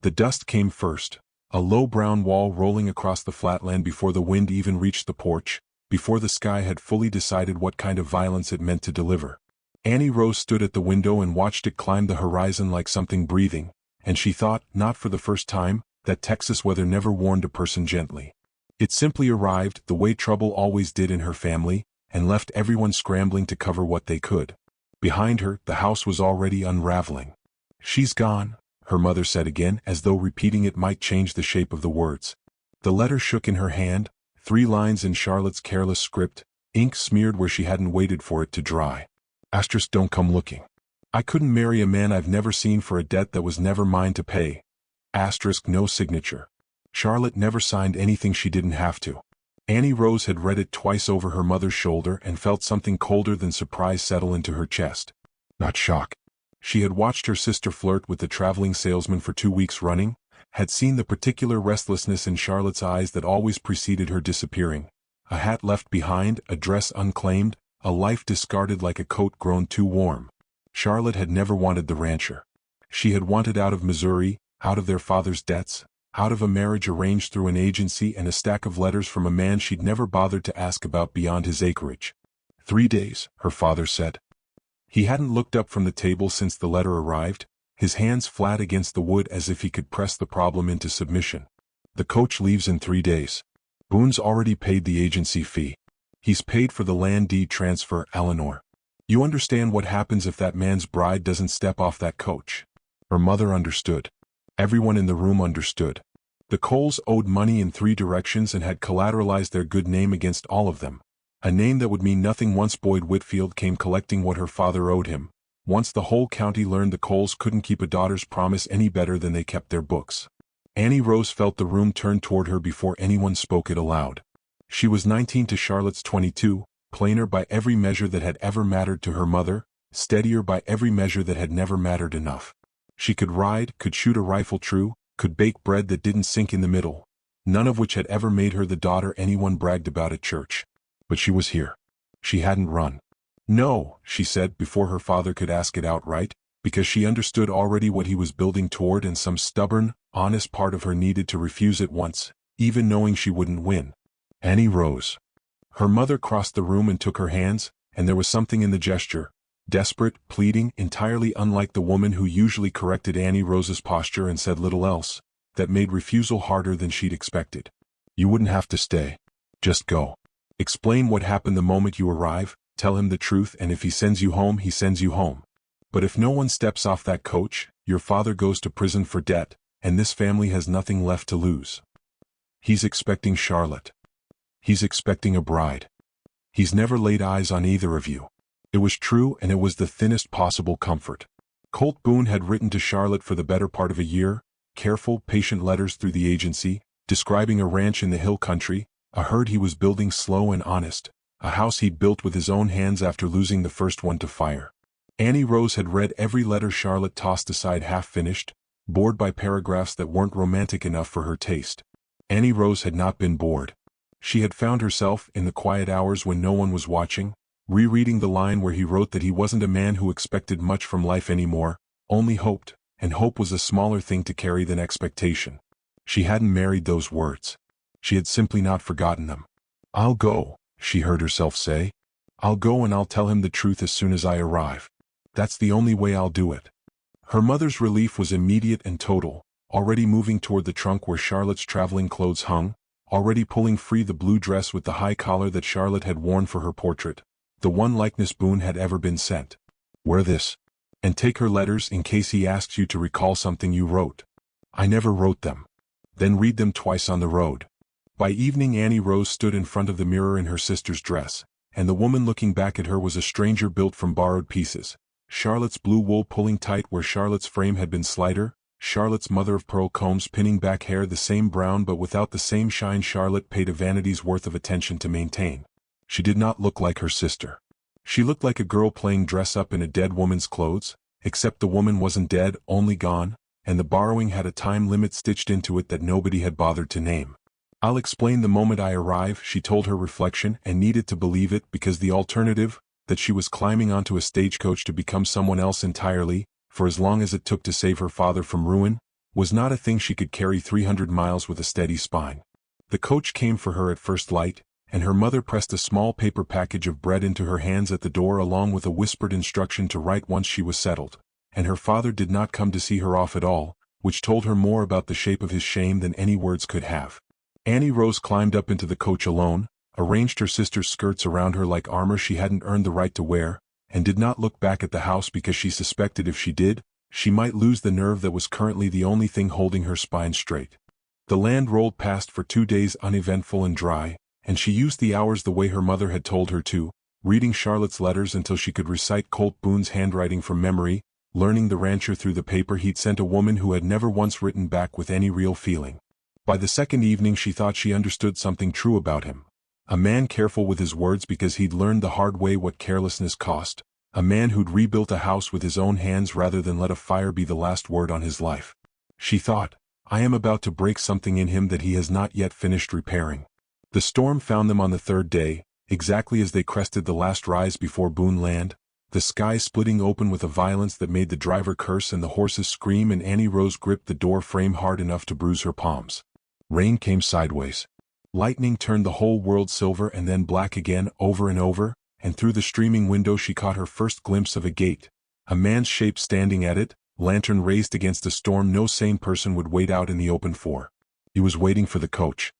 The dust came first, a low brown wall rolling across the flatland before the wind even reached the porch, before the sky had fully decided what kind of violence it meant to deliver. Annie Rose stood at the window and watched it climb the horizon like something breathing, and she thought, not for the first time, that Texas weather never warned a person gently. It simply arrived the way trouble always did in her family, and left everyone scrambling to cover what they could. Behind her, the house was already unraveling. "She's gone," her mother said again, as though repeating it might change the shape of the words. The letter shook in her hand, 3 lines in Charlotte's careless script, ink smeared where she hadn't waited for it to dry. Asterisk, don't come looking. I couldn't marry a man I've never seen for a debt that was never mine to pay. Asterisk, no signature. Charlotte never signed anything she didn't have to. Annie Rose had read it twice over her mother's shoulder and felt something colder than surprise settle into her chest. Not shock. She had watched her sister flirt with the traveling salesman for 2 weeks running, had seen the particular restlessness in Charlotte's eyes that always preceded her disappearing. A hat left behind, a dress unclaimed, a life discarded like a coat grown too warm. Charlotte had never wanted the rancher. She had wanted out of Missouri, out of their father's debts, out of a marriage arranged through an agency and a stack of letters from a man she'd never bothered to ask about beyond his acreage. 3 days, her father said. He hadn't looked up from the table since the letter arrived, his hands flat against the wood as if he could press the problem into submission. The coach leaves in 3 days. Boone's already paid the agency fee. He's paid for the land deed transfer, Eleanor. You understand what happens if that man's bride doesn't step off that coach? Her mother understood. Everyone in the room understood. The Coles owed money in 3 directions and had collateralized their good name against all of them. A name that would mean nothing once Boyd Whitfield came collecting what her father owed him. Once the whole county learned the Coles couldn't keep a daughter's promise any better than they kept their books. Annie Rose felt the room turn toward her before anyone spoke it aloud. She was 19 to Charlotte's 22, plainer by every measure that had ever mattered to her mother, steadier by every measure that had never mattered enough. She could ride, could shoot a rifle true, could bake bread that didn't sink in the middle, none of which had ever made her the daughter anyone bragged about at church. But she was here. She hadn't run. No, she said before her father could ask it outright, because she understood already what he was building toward and some stubborn, honest part of her needed to refuse at once, even knowing she wouldn't win. Annie Rose. Her mother crossed the room and took her hands, and there was something in the gesture, desperate, pleading, entirely unlike the woman who usually corrected Annie Rose's posture and said little else, that made refusal harder than she'd expected. You wouldn't have to stay. Just go. Explain what happened the moment you arrive, tell him the truth, and if he sends you home, he sends you home. But if no one steps off that coach, your father goes to prison for debt, and this family has nothing left to lose. He's expecting Charlotte. He's expecting a bride. He's never laid eyes on either of you. It was true, and it was the thinnest possible comfort. Colt Boone had written to Charlotte for the better part of a year, careful, patient letters through the agency, describing a ranch in the hill country, a herd he was building slow and honest, a house he'd built with his own hands after losing the first one to fire. Annie Rose had read every letter Charlotte tossed aside half-finished, bored by paragraphs that weren't romantic enough for her taste. Annie Rose had not been bored. She had found herself, in the quiet hours when no one was watching, rereading the line where he wrote that he wasn't a man who expected much from life anymore, only hoped, and hope was a smaller thing to carry than expectation. She hadn't married those words. She had simply not forgotten them. I'll go, she heard herself say. I'll go and I'll tell him the truth as soon as I arrive. That's the only way I'll do it. Her mother's relief was immediate and total, already moving toward the trunk where Charlotte's traveling clothes hung, already pulling free the blue dress with the high collar that Charlotte had worn for her portrait, the one likeness Boone had ever been sent. Wear this. And take her letters in case he asks you to recall something you wrote. I never wrote them. Then read them twice on the road. By evening Annie Rose stood in front of the mirror in her sister's dress, and the woman looking back at her was a stranger built from borrowed pieces. Charlotte's blue wool pulling tight where Charlotte's frame had been slighter, Charlotte's mother-of-pearl combs pinning back hair the same brown but without the same shine Charlotte paid a vanity's worth of attention to maintain. She did not look like her sister. She looked like a girl playing dress-up in a dead woman's clothes, except the woman wasn't dead, only gone, and the borrowing had a time limit stitched into it that nobody had bothered to name. I'll explain the moment I arrive, she told her reflection, and needed to believe it because the alternative, that she was climbing onto a stagecoach to become someone else entirely, for as long as it took to save her father from ruin, was not a thing she could carry 300 miles with a steady spine. The coach came for her at first light, and her mother pressed a small paper package of bread into her hands at the door along with a whispered instruction to write once she was settled, and her father did not come to see her off at all, which told her more about the shape of his shame than any words could have. Annie Rose climbed up into the coach alone, arranged her sister's skirts around her like armor she hadn't earned the right to wear, and did not look back at the house because she suspected if she did, she might lose the nerve that was currently the only thing holding her spine straight. The land rolled past for 2 days uneventful and dry, and she used the hours the way her mother had told her to, reading Charlotte's letters until she could recite Colt Boone's handwriting from memory, learning the rancher through the paper he'd sent a woman who had never once written back with any real feeling. By the second evening she thought she understood something true about him. A man careful with his words because he'd learned the hard way what carelessness cost, a man who'd rebuilt a house with his own hands rather than let a fire be the last word on his life. She thought, I am about to break something in him that he has not yet finished repairing. The storm found them on the third day, exactly as they crested the last rise before Boone land, the sky splitting open with a violence that made the driver curse and the horses scream, and Annie Rose gripped the door frame hard enough to bruise her palms. Rain came sideways. Lightning turned the whole world silver and then black again over and over, and through the streaming window she caught her first glimpse of a gate, a man's shape standing at it, lantern raised against a storm no sane person would wait out in the open for. He was waiting for the coach.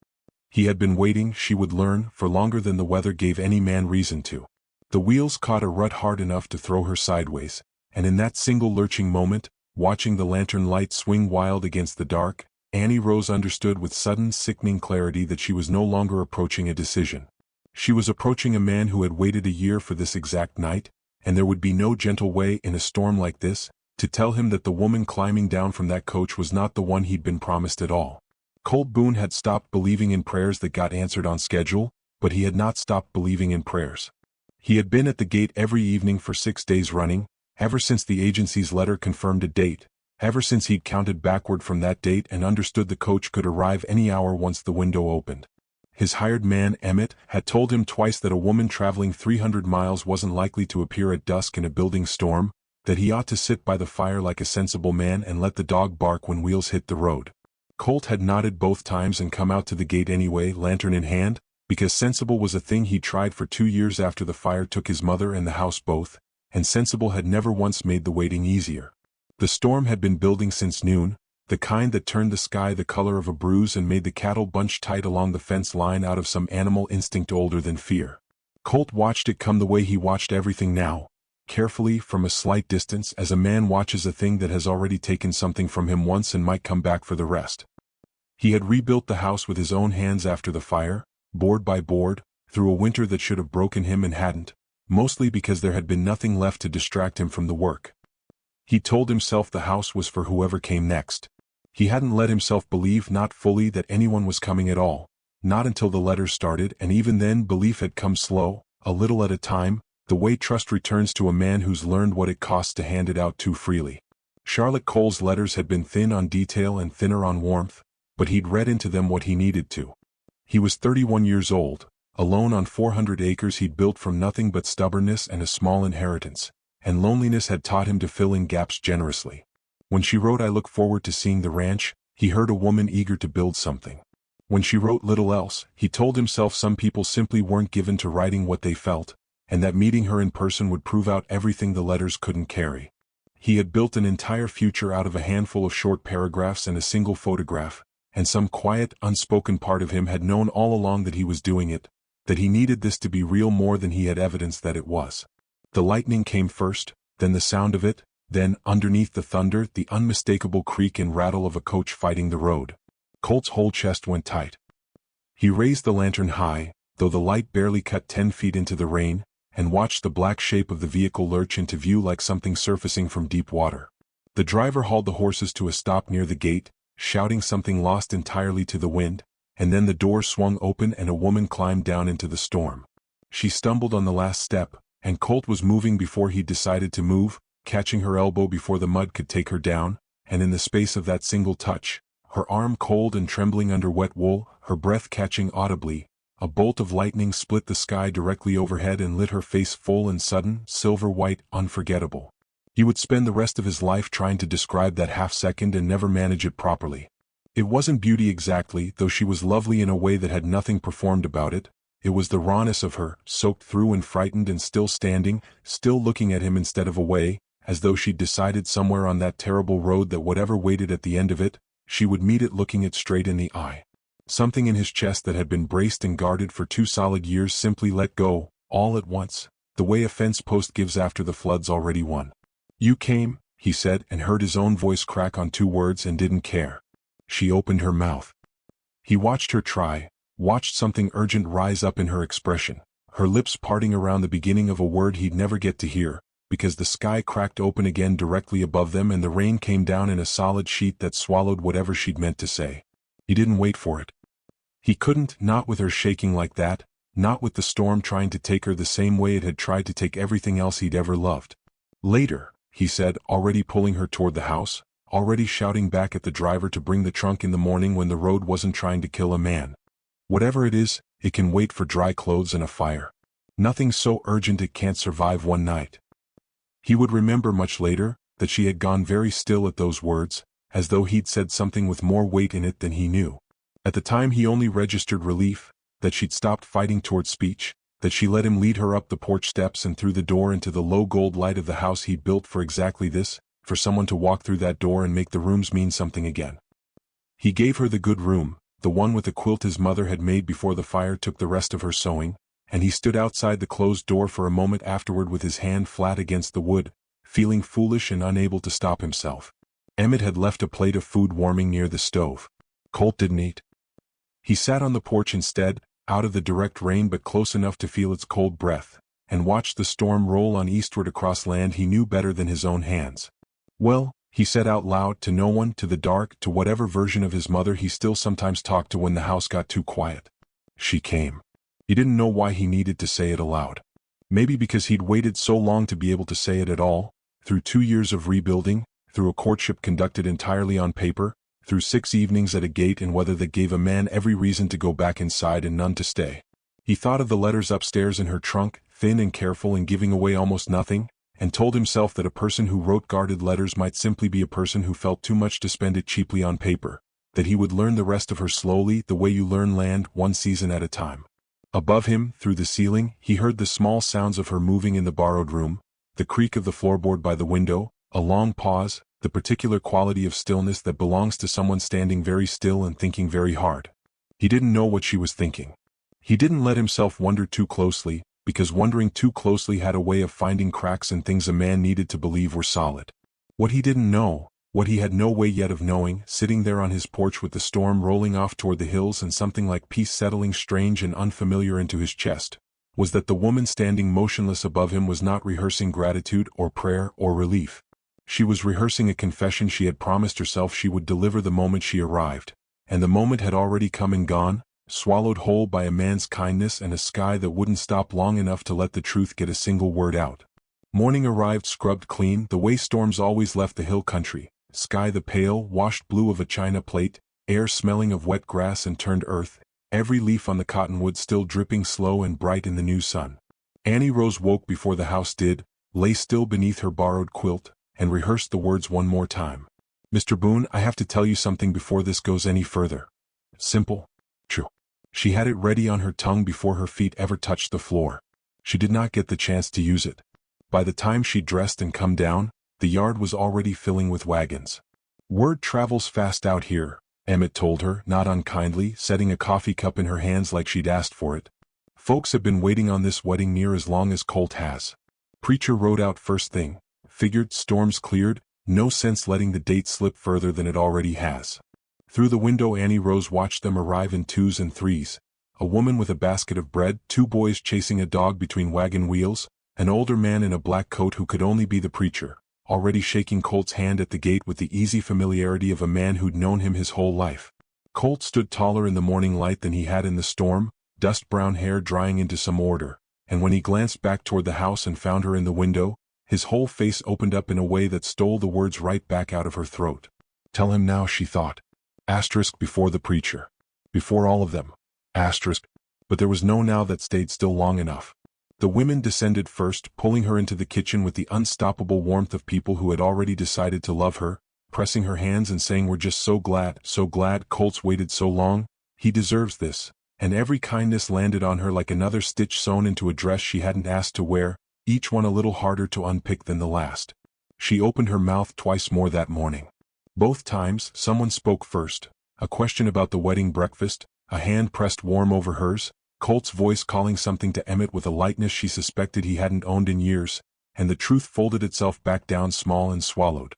He had been waiting, she would learn, for longer than the weather gave any man reason to. The wheels caught a rut hard enough to throw her sideways, and in that single lurching moment, watching the lantern light swing wild against the dark, Annie Rose understood with sudden sickening clarity that she was no longer approaching a decision. She was approaching a man who had waited a year for this exact night, and there would be no gentle way in a storm like this, to tell him that the woman climbing down from that coach was not the one he'd been promised at all. Colt Boone had stopped believing in prayers that got answered on schedule, but he had not stopped believing in prayers. He had been at the gate every evening for 6 days running, ever since the agency's letter confirmed a date, ever since he'd counted backward from that date and understood the coach could arrive any hour once the window opened. His hired man, Emmett, had told him twice that a woman traveling 300 miles wasn't likely to appear at dusk in a building storm, that he ought to sit by the fire like a sensible man and let the dog bark when wheels hit the road. Colt had nodded both times and come out to the gate anyway, lantern in hand, because sensible was a thing he'd tried for 2 years after the fire took his mother and the house both, and sensible had never once made the waiting easier. The storm had been building since noon, the kind that turned the sky the color of a bruise and made the cattle bunch tight along the fence line out of some animal instinct older than fear. Colt watched it come the way he watched everything now, carefully from a slight distance as a man watches a thing that has already taken something from him once and might come back for the rest. He had rebuilt the house with his own hands after the fire, board by board, through a winter that should have broken him and hadn't, mostly because there had been nothing left to distract him from the work. He told himself the house was for whoever came next. He hadn't let himself believe, not fully, that anyone was coming at all, not until the letters started, and even then belief had come slow, a little at a time, the way trust returns to a man who's learned what it costs to hand it out too freely. Charlotte Cole's letters had been thin on detail and thinner on warmth, but he'd read into them what he needed to. He was 31 years old, alone on 400 acres he'd built from nothing but stubbornness and a small inheritance, and loneliness had taught him to fill in gaps generously. When she wrote, "I look forward to seeing the ranch," he heard a woman eager to build something. When she wrote little else, he told himself some people simply weren't given to writing what they felt, and that meeting her in person would prove out everything the letters couldn't carry. He had built an entire future out of a handful of short paragraphs and a single photograph, and some quiet, unspoken part of him had known all along that he was doing it, that he needed this to be real more than he had evidence that it was. The lightning came first, then the sound of it, then, underneath the thunder, the unmistakable creak and rattle of a coach fighting the road. Colt's whole chest went tight. He raised the lantern high, though the light barely cut 10 feet into the rain, and watched the black shape of the vehicle lurch into view like something surfacing from deep water. The driver hauled the horses to a stop near the gate, shouting something lost entirely to the wind, and then the door swung open and a woman climbed down into the storm. She stumbled on the last step, and Colt was moving before he decided to move, catching her elbow before the mud could take her down, and in the space of that single touch, her arm cold and trembling under wet wool, her breath catching audibly, a bolt of lightning split the sky directly overhead and lit her face full and sudden, silver-white, unforgettable. He would spend the rest of his life trying to describe that half-second and never manage it properly. It wasn't beauty exactly, though she was lovely in a way that had nothing performed about it. It was the rawness of her, soaked through and frightened and still standing, still looking at him instead of away, as though she'd decided somewhere on that terrible road that whatever waited at the end of it, she would meet it looking it straight in the eye. Something in his chest that had been braced and guarded for 2 solid years simply let go, all at once, the way a fence post gives after the flood's already won. "You came," he said, and heard his own voice crack on 2 words and didn't care. She opened her mouth. He watched her try, watched something urgent rise up in her expression, her lips parting around the beginning of a word he'd never get to hear, because the sky cracked open again directly above them and the rain came down in a solid sheet that swallowed whatever she'd meant to say. He didn't wait for it. He couldn't, not with her shaking like that, not with the storm trying to take her the same way it had tried to take everything else he'd ever loved. "Later," he said, already pulling her toward the house, already shouting back at the driver to bring the trunk in the morning when the road wasn't trying to kill a man. "Whatever it is, it can wait for dry clothes and a fire. Nothing so urgent it can't survive one night." He would remember much later that she had gone very still at those words, as though he'd said something with more weight in it than he knew. At the time he only registered relief, that she'd stopped fighting toward speech, that she let him lead her up the porch steps and through the door into the low gold light of the house he'd built for exactly this, for someone to walk through that door and make the rooms mean something again. He gave her the good room, the one with the quilt his mother had made before the fire took the rest of her sewing, and he stood outside the closed door for a moment afterward with his hand flat against the wood, feeling foolish and unable to stop himself. Emmett had left a plate of food warming near the stove. Colt didn't eat. He sat on the porch instead, out of the direct rain but close enough to feel its cold breath, and watched the storm roll on eastward across land he knew better than his own hands. "Well," he said out loud to no one, to the dark, to whatever version of his mother he still sometimes talked to when the house got too quiet. "She came." He didn't know why he needed to say it aloud. Maybe because he'd waited so long to be able to say it at all, through 2 years of rebuilding, through a courtship conducted entirely on paper, through 6 evenings at a gate and weather that gave a man every reason to go back inside and none to stay. He thought of the letters upstairs in her trunk, thin and careful and giving away almost nothing, and told himself that a person who wrote guarded letters might simply be a person who felt too much to spend it cheaply on paper, that he would learn the rest of her slowly, the way you learn land, one season at a time. Above him, through the ceiling, he heard the small sounds of her moving in the borrowed room, the creak of the floorboard by the window, a long pause, the particular quality of stillness that belongs to someone standing very still and thinking very hard. He didn't know what she was thinking. He didn't let himself wonder too closely, because wondering too closely had a way of finding cracks in things a man needed to believe were solid. What he didn't know, what he had no way yet of knowing, sitting there on his porch with the storm rolling off toward the hills and something like peace settling strange and unfamiliar into his chest, was that the woman standing motionless above him was not rehearsing gratitude or prayer or relief. She was rehearsing a confession she had promised herself she would deliver the moment she arrived, and the moment had already come and gone, swallowed whole by a man's kindness and a sky that wouldn't stop long enough to let the truth get a single word out. Morning arrived scrubbed clean, the way storms always left the hill country, sky the pale, washed blue of a china plate, air smelling of wet grass and turned earth, every leaf on the cottonwood still dripping slow and bright in the new sun. Annie Rose woke before the house did, lay still beneath her borrowed quilt, and rehearsed the words one more time. "Mr. Boone, I have to tell you something before this goes any further. Simple. True." She had it ready on her tongue before her feet ever touched the floor. She did not get the chance to use it. By the time she dressed and come down, the yard was already filling with wagons. "Word travels fast out here," Emmett told her, not unkindly, setting a coffee cup in her hands like she'd asked for it. "Folks have been waiting on this wedding near as long as Colt has. Preacher rode out first thing. Figured storms cleared, no sense letting the date slip further than it already has." Through the window Annie Rose watched them arrive in 2s and 3s, a woman with a basket of bread, 2 boys chasing a dog between wagon wheels, an older man in a black coat who could only be the preacher, already shaking Colt's hand at the gate with the easy familiarity of a man who'd known him his whole life. Colt stood taller in the morning light than he had in the storm, dust-brown hair drying into some order, and when he glanced back toward the house and found her in the window, his whole face opened up in a way that stole the words right back out of her throat. Tell him now, she thought. Asterisk before the preacher. Before all of them. Asterisk. But there was no now that stayed still long enough. The women descended first, pulling her into the kitchen with the unstoppable warmth of people who had already decided to love her, pressing her hands and saying, "We're just so glad, so glad Colt's waited so long. He deserves this." And every kindness landed on her like another stitch sewn into a dress she hadn't asked to wear, each one a little harder to unpick than the last. She opened her mouth twice more that morning. Both times, someone spoke first. A question about the wedding breakfast, a hand pressed warm over hers, Colt's voice calling something to Emmett with a lightness she suspected he hadn't owned in years, and the truth folded itself back down small and swallowed.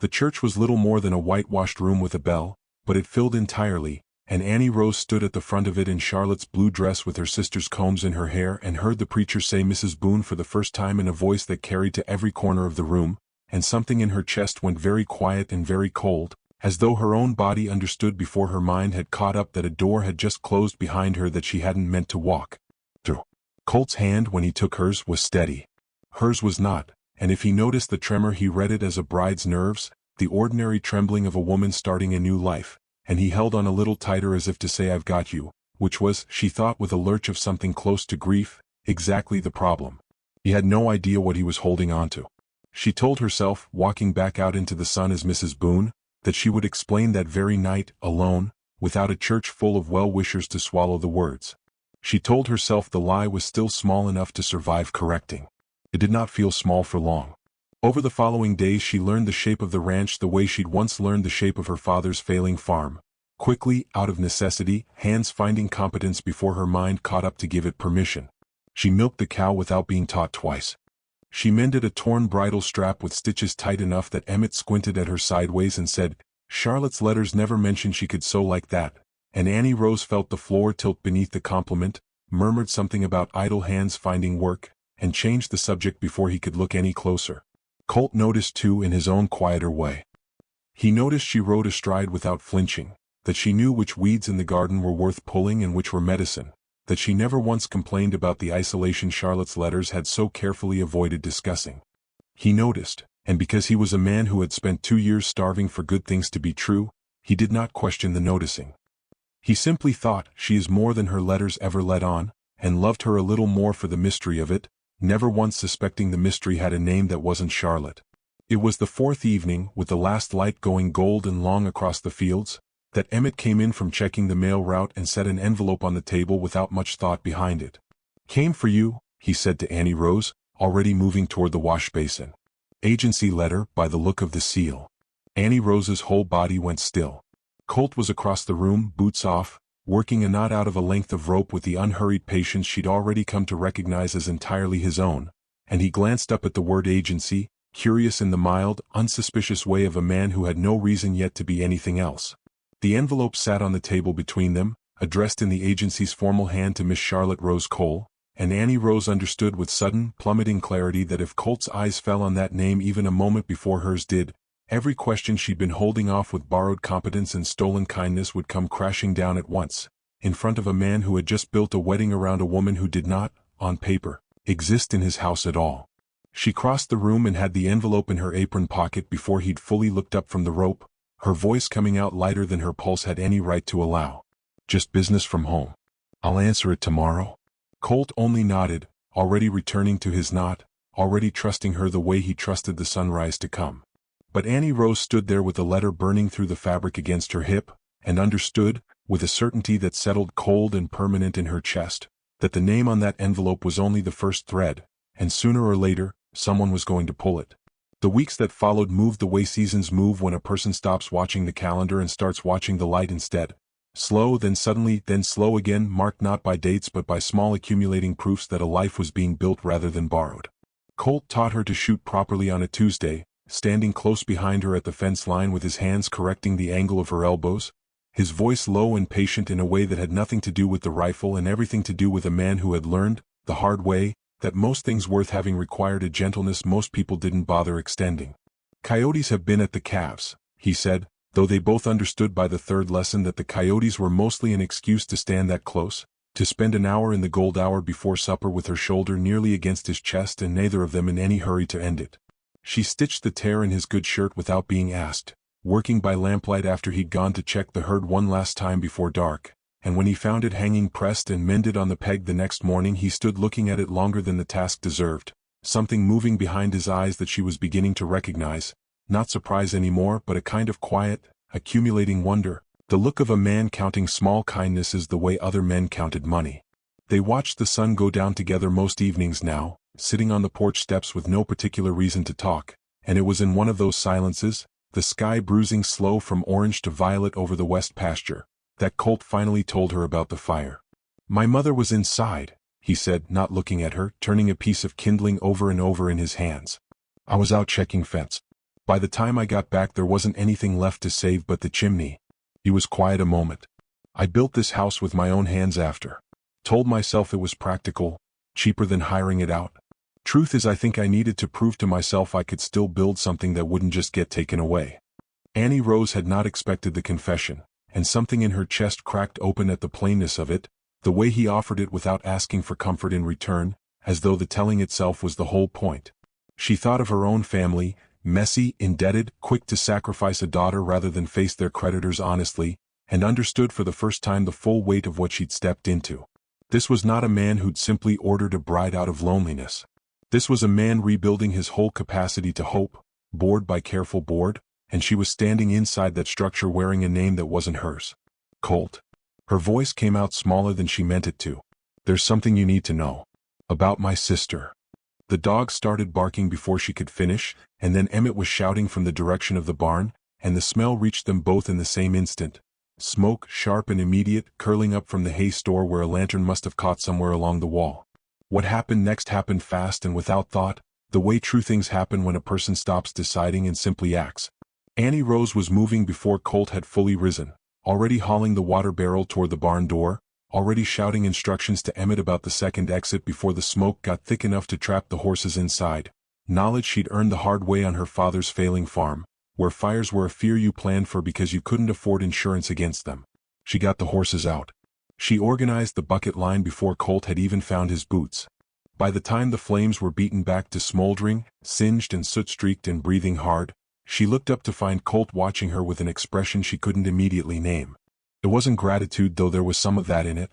The church was little more than a whitewashed room with a bell, but it filled entirely, and Annie Rose stood at the front of it in Charlotte's blue dress with her sister's combs in her hair and heard the preacher say Mrs. Boone for the first time in a voice that carried to every corner of the room, and something in her chest went very quiet and very cold, as though her own body understood before her mind had caught up that a door had just closed behind her that she hadn't meant to walk through. Colt's hand, when he took hers, was steady. Hers was not, and if he noticed the tremor he read it as a bride's nerves, the ordinary trembling of a woman starting a new life, and he held on a little tighter as if to say "I've got you," which was, she thought with a lurch of something close to grief, exactly the problem. He had no idea what he was holding on to. She told herself, walking back out into the sun as Mrs. Boone, that she would explain that very night, alone, without a church full of well-wishers to swallow the words. She told herself the lie was still small enough to survive correcting. It did not feel small for long. Over the following days she learned the shape of the ranch the way she'd once learned the shape of her father's failing farm. Quickly, out of necessity, hands finding competence before her mind caught up to give it permission. She milked the cow without being taught twice. She mended a torn bridle strap with stitches tight enough that Emmett squinted at her sideways and said, "Charlotte's letters never mentioned she could sew like that," and Annie Rose felt the floor tilt beneath the compliment, murmured something about idle hands finding work, and changed the subject before he could look any closer. Colt noticed too in his own quieter way. He noticed she rode astride without flinching, that she knew which weeds in the garden were worth pulling and which were medicine, that she never once complained about the isolation Charlotte's letters had so carefully avoided discussing. He noticed, and because he was a man who had spent 2 years starving for good things to be true, he did not question the noticing. He simply thought, she is more than her letters ever let on, and loved her a little more for the mystery of it, never once suspecting the mystery had a name that wasn't Charlotte. It was the fourth evening, with the last light going gold and long across the fields, that Emmett came in from checking the mail route and set an envelope on the table without much thought behind it. "Came for you," he said to Annie Rose, already moving toward the wash basin. "Agency letter, by the look of the seal." Annie Rose's whole body went still. Colt was across the room, boots off, working a knot out of a length of rope with the unhurried patience she'd already come to recognize as entirely his own, and he glanced up at the word agency, curious in the mild, unsuspicious way of a man who had no reason yet to be anything else. The envelope sat on the table between them, addressed in the agency's formal hand to Miss Charlotte Rose Cole, and Annie Rose understood with sudden, plummeting clarity that if Colt's eyes fell on that name even a moment before hers did, every question she'd been holding off with borrowed competence and stolen kindness would come crashing down at once, in front of a man who had just built a wedding around a woman who did not, on paper, exist in his house at all. She crossed the room and had the envelope in her apron pocket before he'd fully looked up from the rope, her voice coming out lighter than her pulse had any right to allow. "Just business from home. I'll answer it tomorrow." Colt only nodded, already returning to his knot, already trusting her the way he trusted the sunrise to come. But Annie Rose stood there with the letter burning through the fabric against her hip, and understood, with a certainty that settled cold and permanent in her chest, that the name on that envelope was only the first thread, and sooner or later, someone was going to pull it. The weeks that followed moved the way seasons move when a person stops watching the calendar and starts watching the light instead. Slow, then suddenly, then slow again, marked not by dates but by small accumulating proofs that a life was being built rather than borrowed. Colt taught her to shoot properly on a Tuesday, standing close behind her at the fence line with his hands correcting the angle of her elbows, his voice low and patient in a way that had nothing to do with the rifle and everything to do with a man who had learned, the hard way, that most things worth having required a gentleness most people didn't bother extending. "Coyotes have been at the calves," he said, though they both understood by the third lesson that the coyotes were mostly an excuse to stand that close, to spend an hour in the gold hour before supper with her shoulder nearly against his chest and neither of them in any hurry to end it. She stitched the tear in his good shirt without being asked, working by lamplight after he'd gone to check the herd one last time before dark, and when he found it hanging pressed and mended on the peg the next morning he stood looking at it longer than the task deserved, something moving behind his eyes that she was beginning to recognize, not surprise anymore but a kind of quiet, accumulating wonder, the look of a man counting small kindnesses the way other men counted money. They watched the sun go down together most evenings now, sitting on the porch steps with no particular reason to talk, and it was in one of those silences, the sky bruising slow from orange to violet over the west pasture, that Colt finally told her about the fire. "My mother was inside," he said, not looking at her, turning a piece of kindling over and over in his hands. "I was out checking fence. By the time I got back there wasn't anything left to save but the chimney." He was quiet a moment. "I built this house with my own hands after. Told myself it was practical, cheaper than hiring it out. Truth is I think I needed to prove to myself I could still build something that wouldn't just get taken away." Annie Rose had not expected the confession, and something in her chest cracked open at the plainness of it, the way he offered it without asking for comfort in return, as though the telling itself was the whole point. She thought of her own family, messy, indebted, quick to sacrifice a daughter rather than face their creditors honestly, and understood for the first time the full weight of what she'd stepped into. This was not a man who'd simply ordered a bride out of loneliness. This was a man rebuilding his whole capacity to hope, board by careful board, and she was standing inside that structure wearing a name that wasn't hers. "Colt." Her voice came out smaller than she meant it to. "There's something you need to know. About my sister." The dog started barking before she could finish, and then Emmett was shouting from the direction of the barn, and the smell reached them both in the same instant. Smoke, sharp and immediate, curling up from the hay store where a lantern must have caught somewhere along the wall. What happened next happened fast and without thought, the way true things happen when a person stops deciding and simply acts. Annie Rose was moving before Colt had fully risen, already hauling the water barrel toward the barn door, already shouting instructions to Emmett about the second exit before the smoke got thick enough to trap the horses inside. Knowledge she'd earned the hard way on her father's failing farm, where fires were a fear you planned for because you couldn't afford insurance against them. She got the horses out. She organized the bucket line before Colt had even found his boots. By the time the flames were beaten back to smoldering, singed and soot-streaked and breathing hard, she looked up to find Colt watching her with an expression she couldn't immediately name. It wasn't gratitude, though there was some of that in it.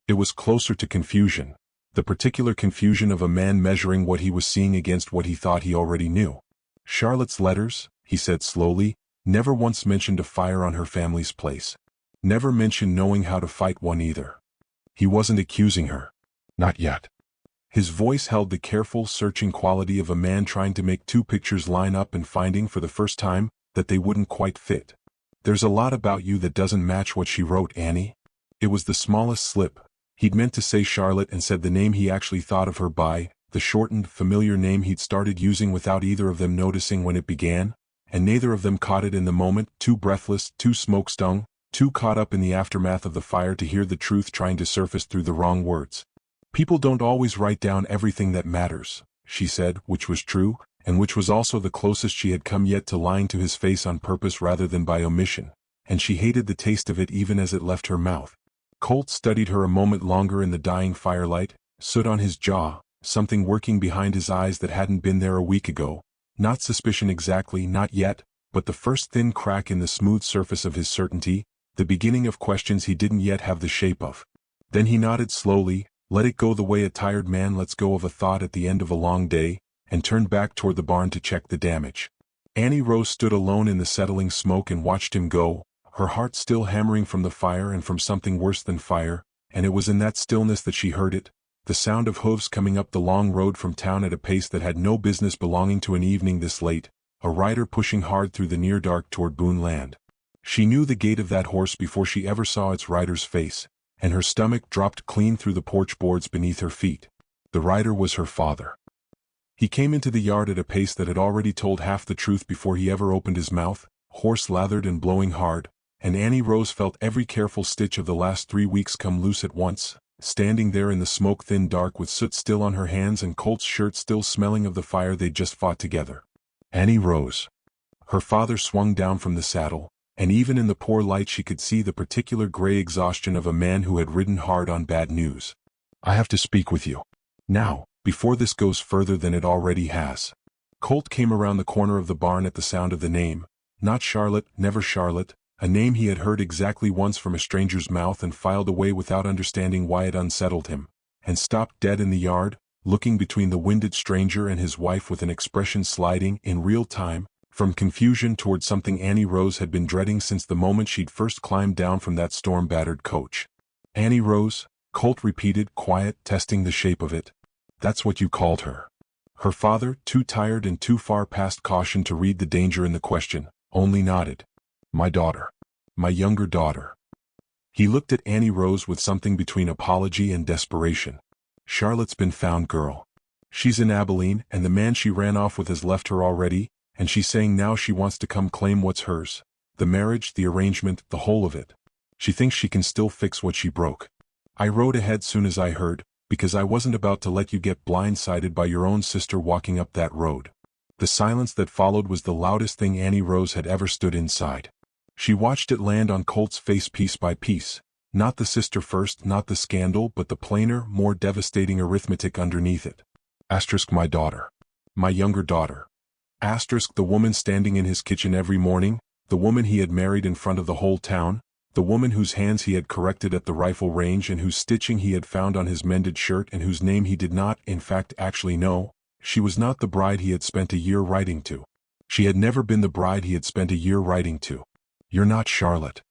It was closer to confusion, the particular confusion of a man measuring what he was seeing against what he thought he already knew. "Charlotte's letters," he said slowly, "never once mentioned a fire on her family's place. Never mentioned knowing how to fight one either." He wasn't accusing her. Not yet. His voice held the careful, searching quality of a man trying to make two pictures line up and finding for the first time that they wouldn't quite fit. "There's a lot about you that doesn't match what she wrote, Annie." It was the smallest slip. He'd meant to say Charlotte and said the name he actually thought of her by, the shortened, familiar name he'd started using without either of them noticing when it began, and neither of them caught it in the moment, too breathless, too smoke-stung, too caught up in the aftermath of the fire to hear the truth trying to surface through the wrong words. "People don't always write down everything that matters," she said, which was true, and which was also the closest she had come yet to lying to his face on purpose rather than by omission, and she hated the taste of it even as it left her mouth. Colt studied her a moment longer in the dying firelight, soot on his jaw, something working behind his eyes that hadn't been there a week ago, not suspicion exactly, not yet, but the first thin crack in the smooth surface of his certainty, the beginning of questions he didn't yet have the shape of. Then he nodded slowly, let it go the way a tired man lets go of a thought at the end of a long day, and turned back toward the barn to check the damage. Annie Rose stood alone in the settling smoke and watched him go, her heart still hammering from the fire and from something worse than fire, and it was in that stillness that she heard it, the sound of hooves coming up the long road from town at a pace that had no business belonging to an evening this late, a rider pushing hard through the near dark toward Boone land. She knew the gait of that horse before she ever saw its rider's face, and her stomach dropped clean through the porch boards beneath her feet. The rider was her father. He came into the yard at a pace that had already told half the truth before he ever opened his mouth, horse lathered and blowing hard, and Annie Rose felt every careful stitch of the last 3 weeks come loose at once, standing there in the smoke-thin dark with soot still on her hands and Colt's shirt still smelling of the fire they'd just fought together. Annie Rose. Her father swung down from the saddle, and even in the poor light she could see the particular gray exhaustion of a man who had ridden hard on bad news. "I have to speak with you. Now, before this goes further than it already has." Colt came around the corner of the barn at the sound of the name. Not Charlotte, never Charlotte, a name he had heard exactly once from a stranger's mouth and filed away without understanding why it unsettled him, and stopped dead in the yard, looking between the winded stranger and his wife with an expression sliding, in real time, from confusion toward something Annie Rose had been dreading since the moment she'd first climbed down from that storm-battered coach. Annie Rose, Colt repeated, quiet, testing the shape of it. That's what you called her. Her father, too tired and too far past caution to read the danger in the question, only nodded. My daughter. My younger daughter. He looked at Annie Rose with something between apology and desperation. Charlotte's been found, girl. She's in Abilene, and the man she ran off with has left her already, and she's saying now she wants to come claim what's hers. The marriage, the arrangement, the whole of it. She thinks she can still fix what she broke. I rode ahead soon as I heard, because I wasn't about to let you get blindsided by your own sister walking up that road. The silence that followed was the loudest thing Annie Rose had ever stood inside. She watched it land on Colt's face piece by piece. Not the sister first, not the scandal, but the plainer, more devastating arithmetic underneath it. Asterisk my daughter. My younger daughter. Asterisk the woman standing in his kitchen every morning, the woman he had married in front of the whole town, the woman whose hands he had corrected at the rifle range and whose stitching he had found on his mended shirt and whose name he did not, in fact, actually know. She was not the bride he had spent a year writing to. She had never been the bride he had spent a year writing to. You're not Charlotte.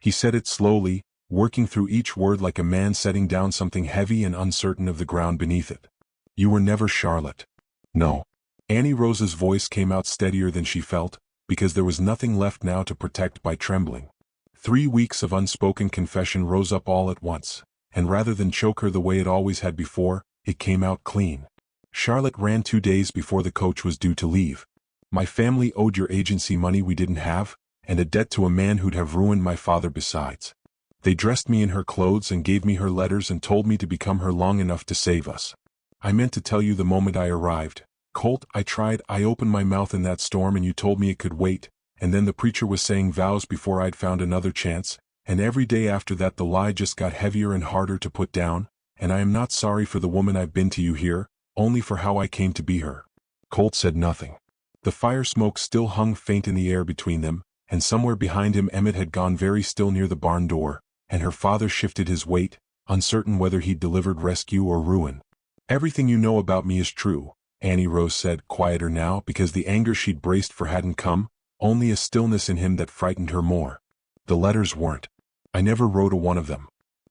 He said it slowly, working through each word like a man setting down something heavy and uncertain of the ground beneath it. You were never Charlotte. No. Annie Rose's voice came out steadier than she felt, because there was nothing left now to protect by trembling. 3 weeks of unspoken confession rose up all at once, and rather than choke her the way it always had before, it came out clean. Charlotte ran 2 days before the coach was due to leave. My family owed your agency money we didn't have, and a debt to a man who'd have ruined my father besides. They dressed me in her clothes and gave me her letters and told me to become her long enough to save us. I meant to tell you the moment I arrived. Colt, I opened my mouth in that storm and you told me it could wait, and then the preacher was saying vows before I'd found another chance, and every day after that the lie just got heavier and harder to put down, and I am not sorry for the woman I've been to you here, only for how I came to be her. Colt said nothing. The fire smoke still hung faint in the air between them, and somewhere behind him Emmett had gone very still near the barn door, and her father shifted his weight, uncertain whether he'd delivered rescue or ruin. Everything you know about me is true, Annie Rose said, quieter now because the anger she'd braced for hadn't come, only a stillness in him that frightened her more. The letters weren't. I never wrote a one of them.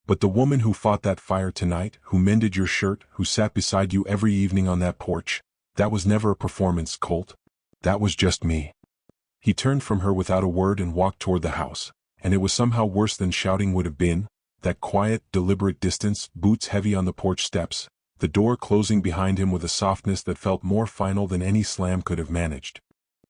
But the woman who fought that fire tonight, who mended your shirt, who sat beside you every evening on that porch, that was never a performance, Colt. That was just me. He turned from her without a word and walked toward the house, and it was somehow worse than shouting would have been, that quiet, deliberate distance, boots heavy on the porch steps, the door closing behind him with a softness that felt more final than any slam could have managed.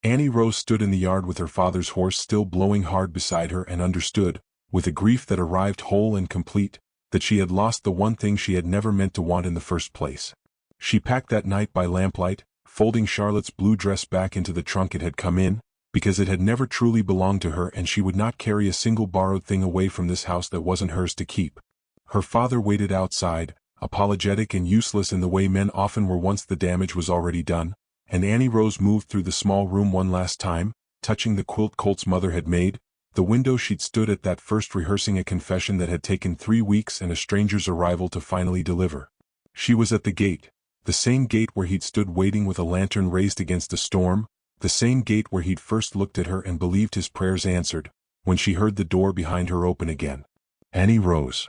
Annie Rose stood in the yard with her father's horse still blowing hard beside her and understood, with a grief that arrived whole and complete, that she had lost the one thing she had never meant to want in the first place. She packed that night by lamplight, folding Charlotte's blue dress back into the trunk it had come in, because it had never truly belonged to her and she would not carry a single borrowed thing away from this house that wasn't hers to keep. Her father waited outside, apologetic and useless in the way men often were once the damage was already done, and Annie Rose moved through the small room one last time, touching the quilt Colt's mother had made, the window she'd stood at that first rehearsing a confession that had taken 3 weeks and a stranger's arrival to finally deliver. She was at the gate, the same gate where he'd stood waiting with a lantern raised against a storm, the same gate where he'd first looked at her and believed his prayers answered, when she heard the door behind her open again. Annie Rose.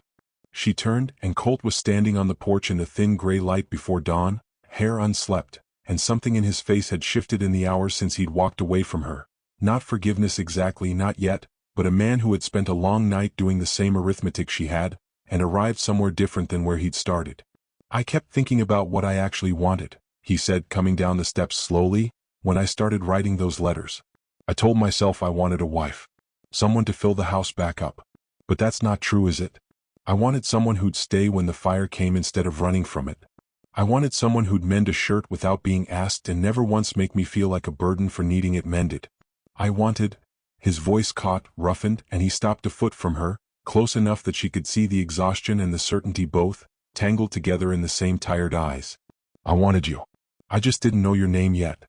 She turned, and Colt was standing on the porch in the thin gray light before dawn, hair unslept, and something in his face had shifted in the hours since he'd walked away from her. Not forgiveness exactly, not yet, but a man who had spent a long night doing the same arithmetic she had, and arrived somewhere different than where he'd started. I kept thinking about what I actually wanted, he said, coming down the steps slowly, when I started writing those letters. I told myself I wanted a wife. Someone to fill the house back up. But that's not true, is it? I wanted someone who'd stay when the fire came instead of running from it. I wanted someone who'd mend a shirt without being asked and never once make me feel like a burden for needing it mended. I wanted... His voice caught, roughened, and he stopped a foot from her, close enough that she could see the exhaustion and the certainty both, tangled together in the same tired eyes. I wanted you. I just didn't know your name yet.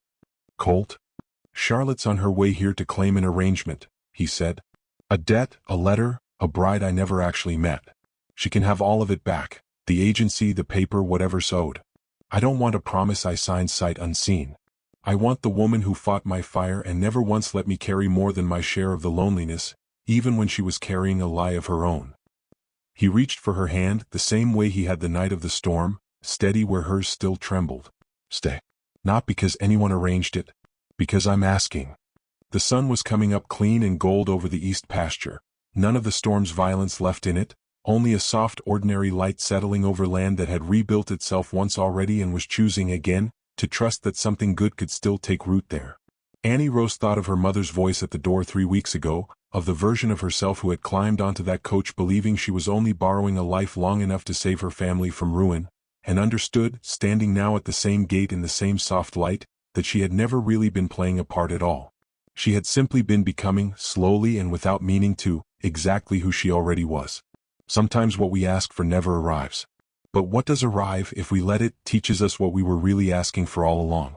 Colt? Charlotte's on her way here to claim an arrangement, he said. A debt, a letter, a bride I never actually met. She can have all of it back, the agency, the paper, whatever's owed. I don't want a promise I signed sight unseen. I want the woman who fought my fire and never once let me carry more than my share of the loneliness, even when she was carrying a lie of her own. He reached for her hand the same way he had the night of the storm, steady where hers still trembled. Stay. Not because anyone arranged it. Because I'm asking. The sun was coming up clean and gold over the east pasture. None of the storm's violence left in it, only a soft ordinary light settling over land that had rebuilt itself once already and was choosing again, to trust that something good could still take root there. Annie Rose thought of her mother's voice at the door 3 weeks ago, of the version of herself who had climbed onto that coach believing she was only borrowing a life long enough to save her family from ruin, and understood, standing now at the same gate in the same soft light, that she had never really been playing a part at all. She had simply been becoming, slowly and without meaning to, exactly who she already was. Sometimes what we ask for never arrives. But what does arrive, if we let it, teaches us what we were really asking for all along.